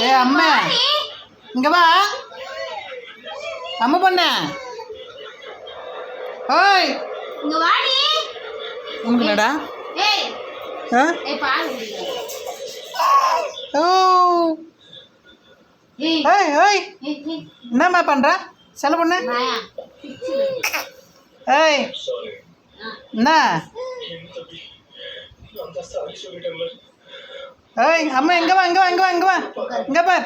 ஏ அம்மா இங்க வா. அம்மா பண்ண ஓய் இங்க வாடி. உங்களடா ஏய் ஏய் பாரு. ஓ ஏய் ஏய் ஏய் என்னம்மா பண்ற செல்ல பொண்ணு? வாயா. ஏய் என்ன? ஏய் அம்மா இங்க வா இங்க வா இங்க வா இங்க வா இங்க பார்.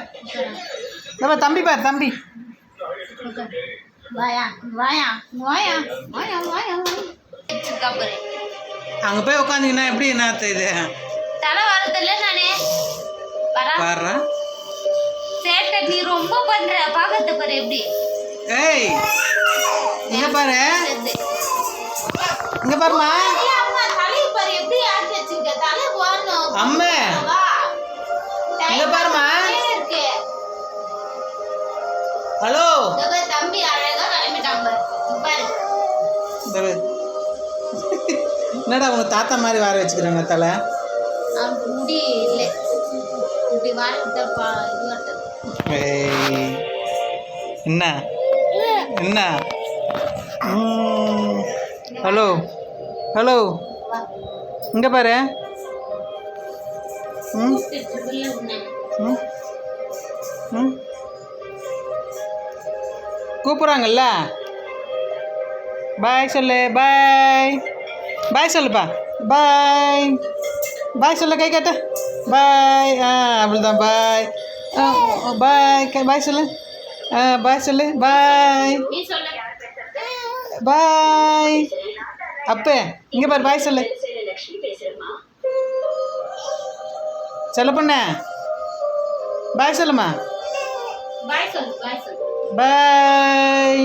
இங்க பார் தம்பி பார் தம்பி. வாயா வாயா வாயா வாயா வாயா கபரே. அங்க போய் உட்காந்தீங்கன்னா எப்படி என்ன இது தலை வரதில்ல நானே வரா பாரு. சேட்டை நீ ரொம்ப பண்ற. பாக்கறது பாரு எப்படி. ஏய் இங்க பாரு இங்க பாருமா. அம்மா தலைய பாரு எப்படி ஆட்டி வச்சிருக்க. தலை போறணும். அம்மா இங்க பாருமா. இருக்கு ஹலோ தம்பி அழகா கிளம்பிட்டாங்க பாரு. என்னடா உங்க தாத்தா மாதிரி வார வச்சுக்கிறாங்க தலை. அவனுக்கு முடி இல்லை. இப்படி வாரப்பா இது வரட்டது. ஏய் என்ன என்ன? ஹலோ ஹலோ இங்க பாரு. ம் ம் ம் கூப்பிட்றாங்கல்ல. பாய் சொல்லு பாய். பாய் சொல்லுப்பா. பாய் பாய் சொல்லு கை காட்டு. பாய் அப்படிதான் பாய். பாய் பாய் சொல்லு. பாய் சொல்லு பாய் நீ சொல்ல. பாய். அப்பே இங்கே பாரு பாய் சொல்லு. சொல்ல பொண்ணு பாய் சொல்லுமா. பாய் சொல்லு பாய் சொல்லு. பாய்.